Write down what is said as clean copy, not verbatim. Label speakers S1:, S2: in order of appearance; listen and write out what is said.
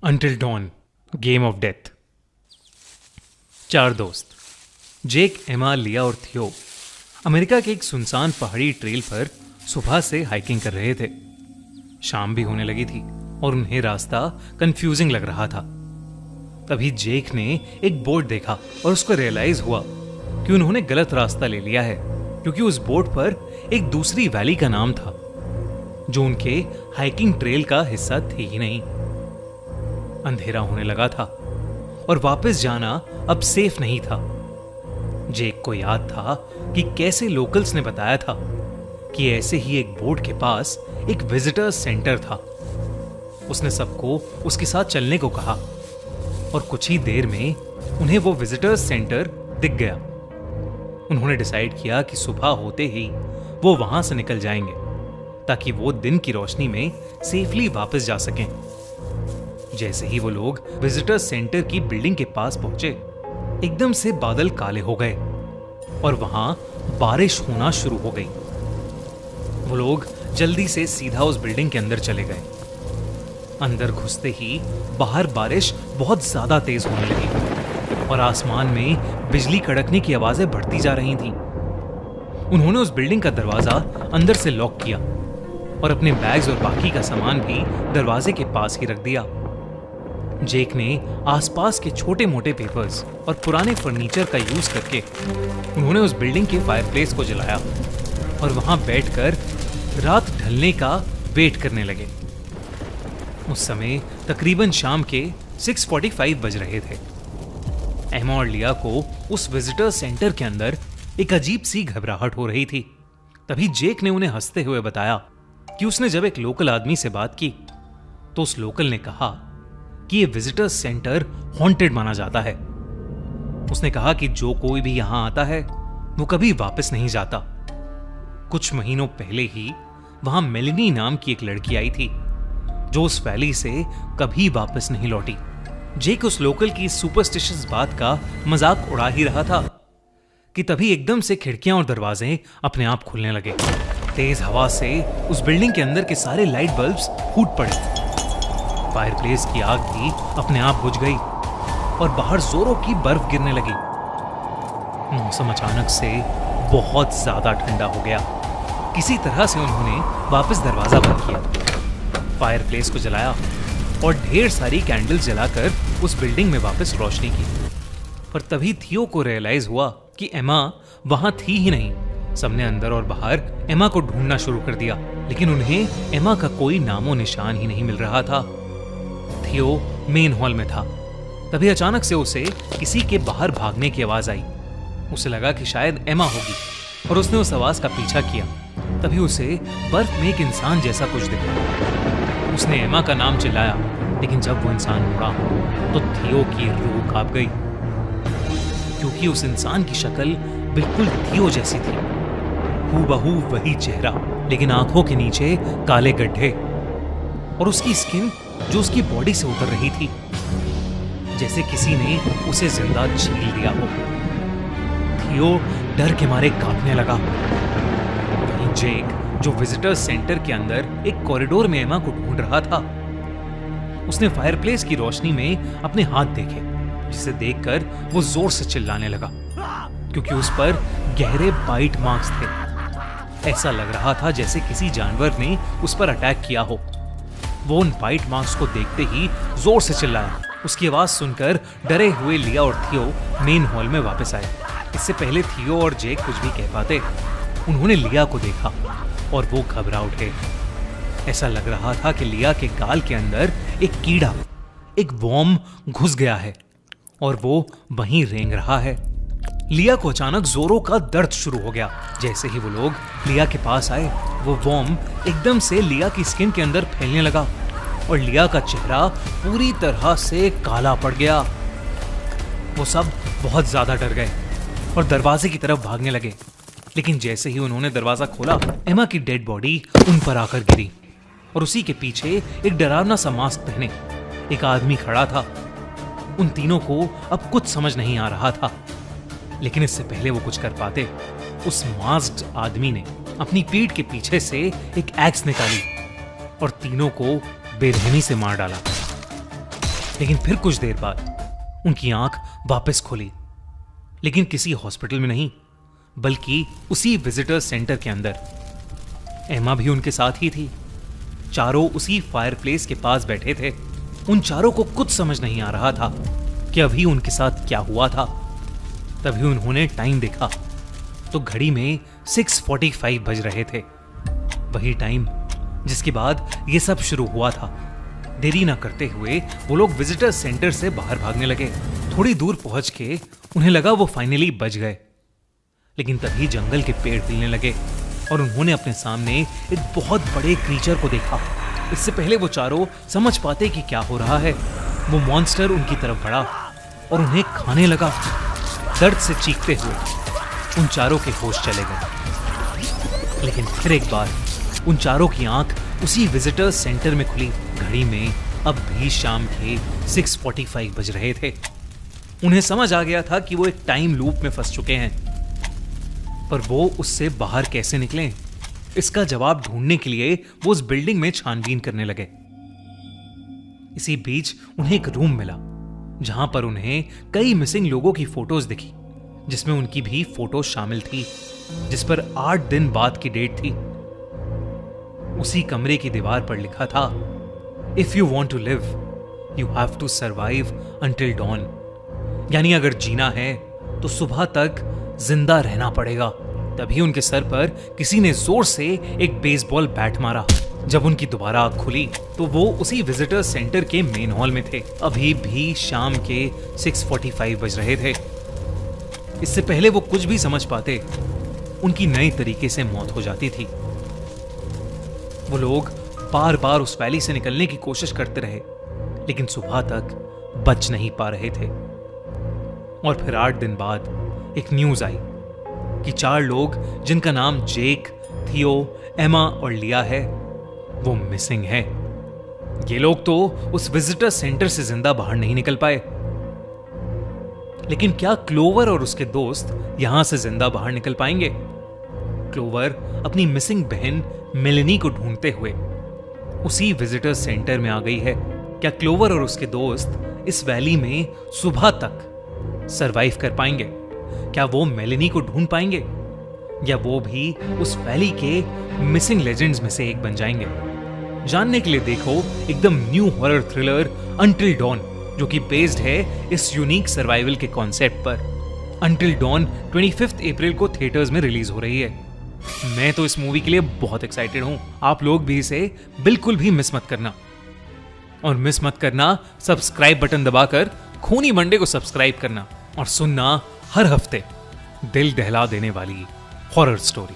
S1: Until dawn, game of death. चार दोस्त जेक, एमा, लिया और थियो अमेरिका के एक सुनसान पहाड़ी ट्रेल पर सुबह से हाइकिंग कर रहे थे। शाम भी होने लगी थी और उन्हें रास्ता कंफ्यूजिंग लग रहा था। तभी जेक ने एक बोर्ड देखा और उसको रियलाइज हुआ कि उन्होंने गलत रास्ता ले लिया है, क्योंकि उस बोर्ड पर एक दूसरी वैली का नाम था जो उनके हाइकिंग ट्रेल का हिस्सा थी ही नहीं। अंधेरा होने लगा था और वापस जाना अब सेफ नहीं था। जेक को याद था कि कैसे लोकल्स ने बताया था कि ऐसे ही एक बोर्ड के पास एक विजिटर्स सेंटर था। उसने सबको उसके साथ चलने को कहा और कुछ ही देर में उन्हें वो विजिटर्स सेंटर दिख गया। उन्होंने डिसाइड किया कि सुबह होते ही वो वहां से निकल जाएंगे ताकि वो दिन की रोशनी में सेफली वापस जा सकें। जैसे ही वो लोग विजिटर्स सेंटर की बिल्डिंग के पास पहुंचे, एकदम से बादल काले हो गए और वहां बारिश होना शुरू हो गई। वो लोग जल्दी से सीधा उस बिल्डिंग के अंदर चले गए। अंदर घुसते ही बाहर बारिश बहुत ज्यादा तेज होने लगी और आसमान में बिजली कड़कने की आवाजें बढ़ती जा रही थीं। उन्होंने उस बिल्डिंग का दरवाजा अंदर से लॉक किया और अपने बैग्स और बाकी का सामान भी दरवाजे के पास ही रख दिया। जेक ने आसपास के छोटे मोटे पेपर्स और पुराने फर्नीचर का यूज करके उन्होंने उस बिल्डिंग के फायरप्लेस को जलाया और वहां बैठकर रात ढलने का वेट करने लगे। उस समय तकरीबन शाम के 6:45 बज रहे थे। एमा और लिया को उस विजिटर सेंटर के अंदर एक अजीब सी घबराहट हो रही थी। तभी जेक ने उन्हें हंसते हुए बताया कि उसने जब एक लोकल आदमी से बात की तो उस लोकल ने कहा कि ये विजिटर्स सेंटर हॉन्टेड माना जाता है। उसने कहा कि जो कोई भी यहां आता है वो कभी वापस नहीं जाता। कुछ महीनों पहले ही वहां मेलिनी नाम की एक लड़की आई थी जो उस वैली से कभी वापस नहीं लौटी। जेक उस लोकल की सुपरस्टिशियस बात का मजाक उड़ा ही रहा था कि तभी एकदम से खिड़कियां और दरवाजे अपने आप खुलने लगे। तेज हवा से उस बिल्डिंग के अंदर के सारे लाइट बल्ब्स फूट पड़े। फायरप्लेस की आग भी अपने आप बुझ गई और बाहर जोरों की बर्फ गिरने लगी। मौसम अचानक से बहुत ज्यादा ठंडा हो गया। किसी तरह से उन्होंने वापस दरवाजा बंद किया, फायरप्लेस को जलाया और ढेर सारी कैंडल्स जलाकर उस बिल्डिंग में वापस रोशनी की। पर तभी थियो को रियलाइज हुआ कि एमा वहां थी ही नहीं। सबने अंदर और बाहर एमा को ढूंढना शुरू कर दिया, लेकिन उन्हें एमा का कोई नामो निशान ही नहीं मिल रहा था। थियो मेन हॉल में था। तभी अचानक से उसे किसी के बाहर भागने की आवाज आई। उसे लगा कि शायद एमा होगी और उसने उस आवाज का पीछा किया। तभी उसे बर्फ में एक इंसान जैसा कुछ दिखा। उसने एमा का नाम चिल्लाया, लेकिन जब वो इंसान मुड़ा तो थियो की रूह कांप गई, क्योंकि उस इंसान की शक्ल बिल्कुल थियो जैसी थी। हूबहू वही चेहरा, लेकिन आंखों के नीचे काले गड्ढे और उसकी स्किन जो उसकी बॉडी से उतर रही थी, जैसे किसी ने उसे जिंदा छील दिया हो। थियो डर के मारे कांपने लगा। वहीं जेक, जो विजिटर्स सेंटर के अंदर एक कॉरिडोर में एमा को ढूंढ रहा था, उसने फायरप्लेस की रोशनी में अपने हाथ देखे, जिसे देखकर वो जोर से चिल्लाने लगा, क्योंकि उस पर गहरे बाइट मार्क्स थे। ऐसा लग रहा था जैसे किसी जानवर ने उस पर अटैक किया हो। वो उन बाइट मार्क्स को देखते ही जोर से चिल्लाया। उसकी आवाज सुनकर डरे हुए लिया और थियो मेन हॉल में वापस आए। इससे पहले थियो और जेक कुछ भी कह पाते, उन्होंने लिया को देखा और वो घबरा उठे। ऐसा लग रहा था कि लिया के गाल के अंदर एक कीड़ा, एक वॉर्म घुस गया है और वो वहीं रेंग रहा है। लिया को अचानक जोरों का दर्द शुरू हो गया। जैसे ही वो लोग लिया के पास आए, वो वॉर्म एकदम से लिया की स्किन के अंदर फैलने लगा और लिया का चेहरा पूरी तरह से काला पड़ गया। वो सब बहुत ज्यादा डर गए और दरवाजे की तरफ भागने लगे, लेकिन जैसे ही उन्होंने दरवाजा खोला, एमा की डेड बॉडी उन पर आकर गिरी और उसी के पीछे एक डरावना सा मास्क पहने एक आदमी खड़ा था। उन तीनों को अब कुछ समझ नहीं आ रहा था, लेकिन इससे पहले वो कुछ कर पाते, उस मास्क्ड आदमी ने अपनी पीठ के पीछे से एक एक्स निकाली और तीनों को बेरहमी से मार डाला। लेकिन फिर कुछ देर बाद उनकी आंख वापस खुली, लेकिन किसी हॉस्पिटल में नहीं, बल्कि उसी विजिटर सेंटर के अंदर। एमा भी उनके साथ ही थी। चारों उसी फायरप्लेस के पास बैठे थे। उन चारों को कुछ समझ नहीं आ रहा था कि अभी उनके साथ क्या हुआ था। तभी उन्होंने टाइम देखा तो घड़ी में 6:45 बज रहे थे, वही टाइम जिसके बाद ये सब शुरू हुआ था। देरी ना करते हुए वो लोग विजिटर सेंटर से बाहर भागने लगे। थोड़ी दूर पहुंच के उन्हें लगा वो फाइनली बच गए, लेकिन तभी जंगल के पेड़ हिलने लगे और उन्होंने अपने सामने एक बहुत बड़े क्रीचर को देखा। इससे पहले वो चारों समझ पाते कि क्या हो रहा है, वो मॉन्स्टर उनकी तरफ बढ़ा और उन्हें खाने लगा। दर्द से चीखते हुए उन चारों के होश चले गए। लेकिन फिर एक बार उन चारों की आंख उसी विजिटर सेंटर में खुली। घड़ी में अब भी शाम के 6:45 बज रहे थे। उन्हें समझ आ गया था कि वो एक टाइम लूप में फंस चुके हैं, पर वो उससे बाहर कैसे निकलें, इसका जवाब ढूंढने के लिए वो उस बिल्डिंग में छानबीन करने लगे। इसी बीच उन्हें एक रूम मिला जहां पर उन्हें कई मिसिंग लोगों की फोटोज दिखी, जिसमें उनकी भी फोटो शामिल थी, जिस पर 8 दिन बाद की डेट थी। उसी कमरे की दीवार पर लिखा था, if you want to live you have to survive until dawn. यानी अगर जीना है तो सुबह तक जिंदा रहना पड़ेगा। तभी उनके सर पर किसी ने जोर से एक बेसबॉल बैट मारा। जब उनकी दोबारा आंख खुली तो वो उसी विजिटर सेंटर के मेन हॉल में थे। अभी भी शाम के 6:45 बज रहे थे। इससे पहले वो कुछ भी समझ पाते, उनकी नई तरीके से मौत हो जाती थी। वो लोग बार बार उस वैली से निकलने की कोशिश करते रहे, लेकिन सुबह तक बच नहीं पा रहे थे। और फिर 8 दिन बाद एक न्यूज आई कि 4 लोग जिनका नाम जेक, थियो, एमा और लिया है, वो मिसिंग है। ये लोग तो उस विजिटर सेंटर से जिंदा बाहर नहीं निकल पाए, लेकिन क्या क्लोवर और उसके दोस्त यहां से जिंदा बाहर निकल पाएंगे? क्लोवर अपनी मिसिंग बहन मेलेनी को ढूंढते हुए उसी विजिटर सेंटर में आ गई है। क्या क्लोवर और उसके दोस्त इस वैली में सुबह तक सरवाइव कर पाएंगे? क्या वो मेलेनी को ढूंढ पाएंगे, या वो भी उस वैली के मिसिंग लेजेंड्स में से एक बन जाएंगे? जानने के लिए देखो एकदम new horror thriller until dawn, जो कि बेस्ड है इस यूनिक सर्वाइवल के कॉन्सेप्ट पर। अंटिल डॉन 25 अप्रैल को थिएटर्स में रिलीज हो रही है। मैं तो इस मूवी के लिए बहुत एक्साइटेड हूं। आप लोग भी इसे बिल्कुल भी मिस मत करना। और मिस मत करना सब्सक्राइब बटन दबाकर खूनी मंडे को सब्सक्राइब करना और सुनना हर हफ्ते दिल दहला देने वाली हॉरर स्टोरी।